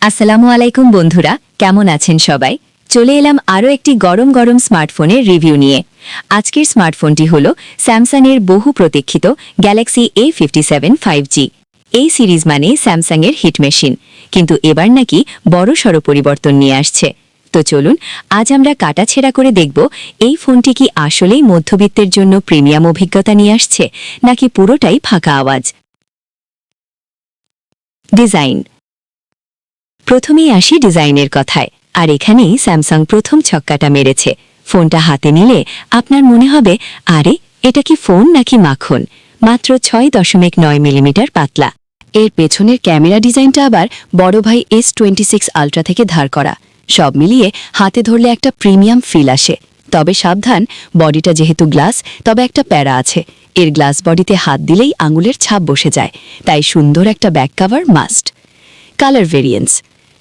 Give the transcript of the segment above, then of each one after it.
আসসালামু আলাইকুম বন্ধুরা, কেমন আছেন সবাই? চলে এলাম আরও একটি গরম গরম স্মার্টফোনের রিভিউ নিয়ে। আজকের স্মার্টফোনটি হল স্যামসাংয়ের বহু প্রতীক্ষিত গ্যালাক্সি A57 5G। এই সিরিজ মানে স্যামসাংয়ের হিট মেশিন, কিন্তু এবার নাকি বড়সড় পরিবর্তন নিয়ে আসছে। তো চলুন আজ আমরা কাটাছেঁড়া করে দেখব এই ফোনটি কি আসলেই মধ্যবিত্তের জন্য প্রিমিয়াম অভিজ্ঞতা নিয়ে আসছে, নাকি পুরোটাই ফাঁকা আওয়াজ। ডিজাইন। প্রথমেই আসি ডিজাইনের কথায়, আর এখানেই স্যামসাং প্রথম ছক্কাটা মেরেছে। ফোনটা হাতে নিলে আপনার মনে হবে, আরে এটা কি ফোন নাকি মাখন। মাত্র 6.9 মিলিমিটার পাতলা। এর পেছনের ক্যামেরা ডিজাইনটা আবার বড় ভাই S26 আলট্রা থেকে ধার করা। সব মিলিয়ে হাতে ধরলে একটা প্রিমিয়াম ফিল আসে। তবে সাবধান, বডিটা যেহেতু গ্লাস, তবে একটা প্যারা আছে। এর গ্লাস বডিতে হাত দিলেই আঙুলের ছাপ বসে যায়, তাই সুন্দর একটা back cover must. Colour variance.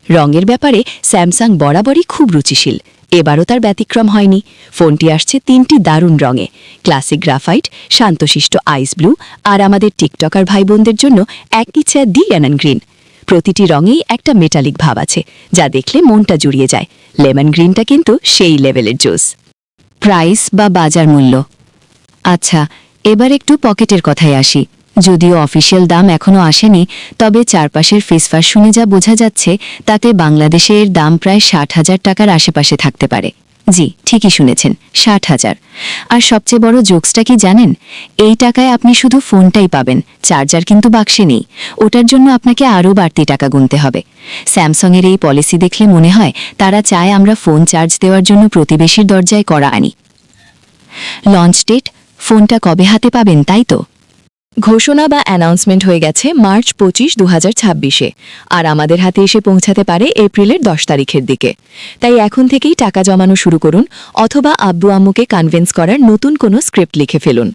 রঙের ব্যাপারে স্যামসাং বরাবরই খুব রুচিশীল, এবারও তার ব্যতিক্রম হয়নি। ফোনটি আসছে 3টি দারুণ রঙে: ক্লাসিক গ্রাফাইট, শান্তশিষ্ট আইস ব্লু, আর আমাদের টিকটকার ভাই বোনদের জন্য এক ইচ্ছা লেমন গ্রিন। প্রতিটি রঙেই একটা মেটালিক ভাব আছে, যা দেখলে মনটা জুড়িয়ে যায়। লেমন গ্রিনটা কিন্তু সেই লেভেলের জোস। প্রাইস বা বাজার মূল্য। আচ্ছা, এবার একটু পকেটের কথায় আসি। যদিও অফিসিয়াল দাম এখনও আসেনি, তবে চারপাশের ফিসফাস শুনে যা বোঝা যাচ্ছে, তাতে বাংলাদেশের দাম প্রায় 60,000 টাকার আশেপাশে থাকতে পারে। জি, ঠিকই শুনেছেন, 60,000। আর সবচেয়ে বড় জোকসটা কি জানেন? এই টাকায় আপনি শুধু ফোনটাই পাবেন, চার্জার কিন্তু বাক্সে নেই। ওটার জন্য আপনাকে আরও বাড়তি টাকা গুনতে হবে। স্যামসাংয়ের এই পলিসি দেখলে মনে হয় তারা চায় আমরা ফোন চার্জ দেওয়ার জন্য প্রতিবেশীর দরজায় কড়া আনি। লঞ্চ ডেট, ফোনটা কবে হাতে পাবেন তাই তো? ঘোষণা বা অ্যানাউন্সমেন্ট হয়ে গেছে মার্চ 25, 2026-এ, আর আমাদের হাতে এসে পৌঁছাতে পারে এপ্রিলের 10 তারিখের দিকে। তাই এখন থেকেই টাকা জমানো শুরু করুন, অথবা আব্বু আম্মুকে কনভিন্স করার নতুন কোনো স্ক্রিপ্ট লিখে ফেলুন।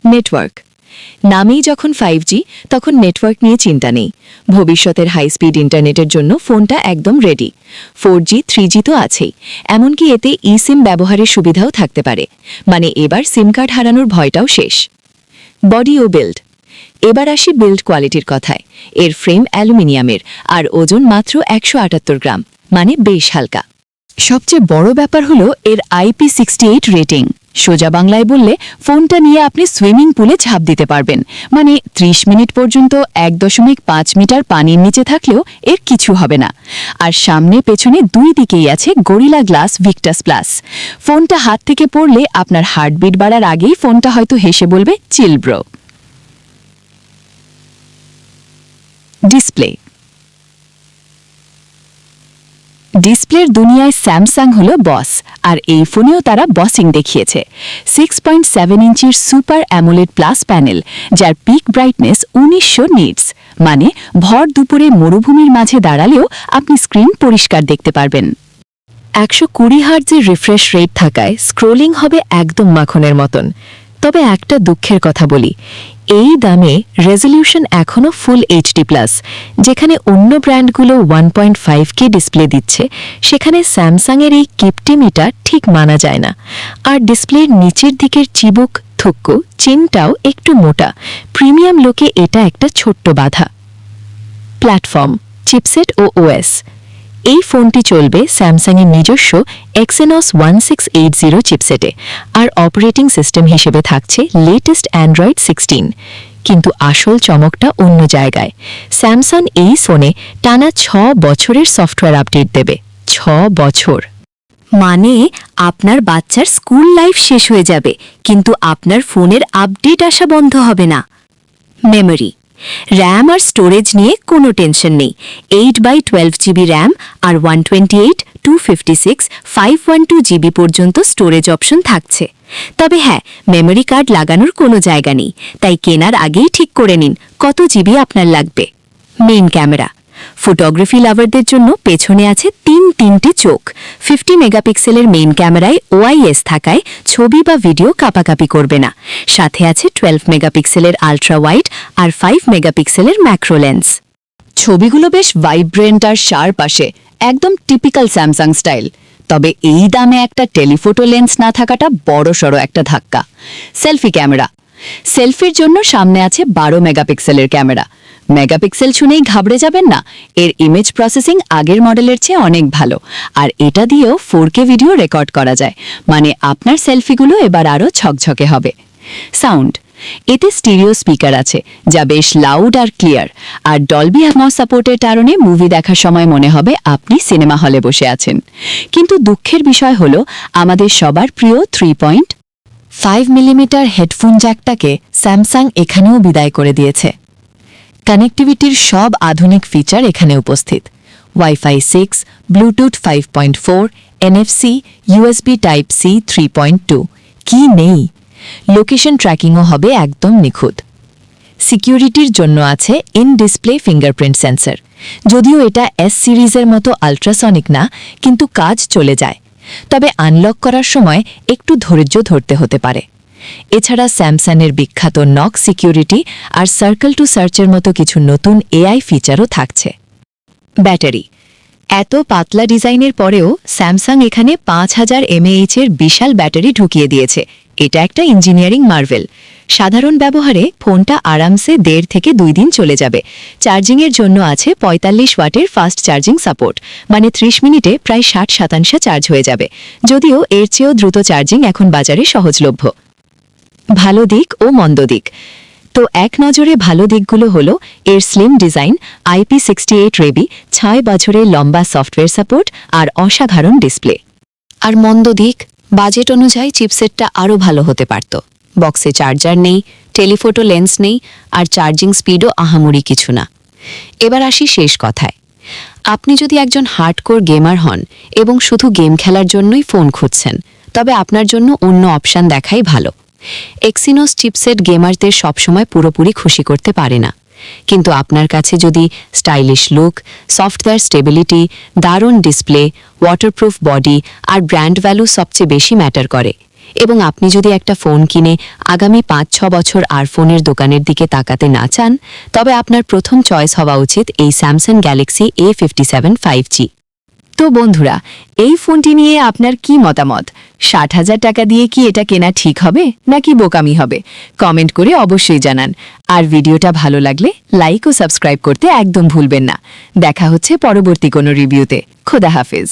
নেটওয়ার্ক। নামেই যখন 5G, তখন নেটওয়ার্ক নিয়ে চিন্তা নেই। ভবিষ্যতের হাই স্পিড ইন্টারনেটের জন্য ফোনটা একদম রেডি। 4G, 3G তো আছেই, এমনকি এতে সিম ব্যবহারের সুবিধাও থাকতে পারে। মানে এবার সিম কার্ড হারানোর ভয়টাও শেষ। বডি ও বিল্ড। এবার আসি বিল্ড কোয়ালিটির কথায়। এর ফ্রেম অ্যালুমিনিয়ামের, আর ওজন মাত্র 178 গ্রাম, মানে বেশ হালকা। সবচেয়ে বড় ব্যাপার হলো এর IP68 রেটিং। সোজা বাংলায় বললে, ফোনটা নিয়ে আপনি সুইমিং পুলে ঝাঁপ দিতে পারবেন। মানে 30 মিনিট পর্যন্ত 1.5 মিটার পানির নিচে থাকলেও এর কিছু হবে না। আর সামনে পেছনে দুই দিকেই আছে গরিলা গ্লাস ভিক্টাস প্লাস। ফোনটা হাত থেকে পড়লে আপনার হার্টবিট বাড়ার আগেই ফোনটা হয়তো হেসে বলবে, চিল ব্রো। ডিসপ্লে। ডিসপ্লের দুনিয়ায় স্যামসাং হলো বস, আর এই ফোনেও তারা বসিং দেখিয়েছে। 6.7 ইঞ্চির সুপার অ্যামোলেড প্লাস প্যানেল, যার পিক ব্রাইটনেস 1900 নিটস। মানে ভর দুপুরে মরুভূমির মাঝে দাঁড়ালেও আপনি স্ক্রিন পরিষ্কার দেখতে পারবেন। 120 হার্টজের রিফ্রেশ রেট থাকায় স্ক্রোলিং হবে একদম মাখনের মতন। তবে একটা দুঃখের কথা বলি, এই দামে রেজলিউশন এখনও ফুল HD+। যেখানে অন্য ব্র্যান্ডগুলো 1.5K ডিসপ্লে দিচ্ছে, সেখানে স্যামসাংয়ের এই কিপটিমিটা ঠিক মানা যায় না। আর ডিসপ্লের নিচের দিকের চিবুক থুক্কু চিনটাও একটু মোটা। প্রিমিয়াম লোকে এটা একটা ছোট্ট বাধা। প্ল্যাটফর্ম, চিপসেট ও OS। এই ফোনটি চলবে স্যামসাংয়ের নিজস্ব Exynos 1680 চিপসেটে, আর অপারেটিং সিস্টেম হিসেবে থাকছে লেটেস্ট অ্যান্ড্রয়েড 16। কিন্তু আসল চমকটা অন্য জায়গায়। স্যামসাং এই ফোনে টানা 6 বছরের সফটওয়্যার আপডেট দেবে। 6 বছর মানে আপনার বাচ্চার স্কুল লাইফ শেষ হয়ে যাবে, কিন্তু আপনার ফোনের আপডেট আসা বন্ধ হবে না। মেমোরি। র্যাম আর স্টোরেজ নিয়ে কোনো টেনশন নেই। 8/12 জিবি র্যাম আর 128, 256, 512 জিবি পর্যন্ত স্টোরেজ অপশন থাকছে। তবে হ্যাঁ, মেমোরি কার্ড লাগানোর কোনো জায়গা নেই, তাই কেনার আগেই ঠিক করে নিন কত জিবি আপনার লাগবে। Main camera. ফটোগ্রাফি লাভারদের জন্য পেছনে আছে তিনটে চোখ। 50 মেগাপিক্সেলের মেইন ক্যামেরায় OIS থাকায় ছবি বা ভিডিও কাপাকাপি করবে না। সাথে আছে 12 মেগাপিক্সেলের আলট্রা ওয়াইড আর 5 মেগাপিক্সেলের ম্যাক্রো লেন্স। ছবিগুলো বেশ ভাইব্রেন্ট আর শার্প আসে, একদম টিপিক্যাল স্যামসাং স্টাইল। তবে এই দামে একটা টেলিফোটো লেন্স না থাকাটা বড়সড় একটা ধাক্কা। Selfie camera. সেলফির জন্য সামনে আছে 12 মেগাপিক্সেলের ক্যামেরা। মেগাপিক্সেল শুনেই ঘাবড়ে যাবেন না, এর ইমেজ প্রসেসিং আগের মডেলের চেয়ে অনেক ভালো, আর এটা দিয়েও 4K ভিডিও রেকর্ড করা যায়, মানে আপনার সেলফিগুলো এবার আরও ঝকঝকে হবে। সাউন্ড, এতে স্টিরিও স্পিকার আছে যা বেশ লাউড আর ক্লিয়ার, আর ডলবি অ্যাটমস সাপোর্টের কারণে মুভি দেখার সময় মনে হবে আপনি সিনেমা হলে বসে আছেন। কিন্তু দুঃখের বিষয় হলো আমাদের সবার প্রিয় 3.5 মিলিমিটার হেডফোন জ্যাকটাকে স্যামসাং এখানেও বিদায় করে দিয়েছে। কানেক্টিভিটির সব আধুনিক ফিচার এখানে উপস্থিত: wifi 6, Bluetooth 5.4, NFC, USB type C 3.2। কি নেই! লোকেশন ট্র্যাকিংও হবে একদম নিখুঁত। সিকিউরিটির জন্য আছে ইন ডিসপ্লে ফিঙ্গারপ্রিন্ট সেন্সর। যদিও এটা S সিরিজের মতো আল্ট্রাসনিক না, কিন্তু কাজ চলে যায়। তবে আনলক করার সময় একটু ধৈর্য ধরতে হতে পারে। এছাড়া স্যামসাংয়ের বিখ্যাত নক সিকিউরিটি আর সার্কেল টু সার্চের মতো কিছু নতুন AI ফিচারও থাকছে। ব্যাটারি, এত পাতলা ডিজাইনের পরেও স্যামসাং এখানে 5000 mAh এর বিশাল ব্যাটারি ঢুকিয়ে দিয়েছে। এটা একটা ইঞ্জিনিয়ারিং মার্ভেল। সাধারণ ব্যবহারে ফোনটা আরামসে 1.5 থেকে 2 দিন চলে যাবে। চার্জিংয়ের জন্য আছে 45 ওয়াটের ফাস্ট চার্জিং সাপোর্ট, মানে 30 মিনিটে প্রায় 60% চার্জ হয়ে যাবে। যদিও এর চেয়েও দ্রুত চার্জিং এখন বাজারে সহজলভ্য। ভালো দিক ও মন্দ দিক, তো এক নজরে ভালো দিকগুলো হলো এর স্লিম ডিজাইন, IP68 রেবি, 6 বছরের লম্বা সফটওয়্যার সাপোর্ট আর অসাধারণ ডিসপ্লে। আর মন্দ দিক, বাজেট অনুযায়ী চিপসেটটা আরও ভালো হতে পারত। বক্সে চার্জার নেই, টেলিফোটো লেন্স নেই, আর চার্জিং স্পিডও আহামরি কিছু না। এবার আসি শেষ কথায়। আপনি যদি একজন হার্ডকোর গেমার হন এবং শুধু গেম খেলার জন্যই ফোন খুঁজছেন, তবে আপনার জন্য অন্য অপশান দেখাই ভালো। এক্সিনোস চিপসেট গেমারদের সবসময় পুরোপুরি খুশি করতে পারে না, কিন্তু আপনার কাছে যদি স্টাইলিশ লুক, সফটওয়্যার স্টেবিলিটি, দারুণ ডিসপ্লে, ওয়াটারপ্রুফ বডি আর ব্র্যান্ড ভ্যালু সবচেয়ে বেশি ম্যাটার করে, এবং আপনি যদি একটা ফোন কিনে আগামী 5-6 বছর আর ফোনের দোকানের দিকে তাকাতে না চান, তবে আপনার প্রথম চয়েস হওয়া উচিত এই স্যামসাং গ্যালাক্সি A57 5G। তো বন্ধুরা, এই ফোনটি নিয়ে আপনার কি মতামত? 60,000 টাকা দিয়ে কি এটা কেনা ঠিক হবে নাকি বোকামি হবে? কমেন্ট করে অবশ্যই জানান। আর ভিডিওটা ভালো লাগলে লাইক ও সাবস্ক্রাইব করতে একদম ভুলবেন না। দেখা হচ্ছে পরবর্তী কোনো রিভিউতে। খোদা হাফেজ।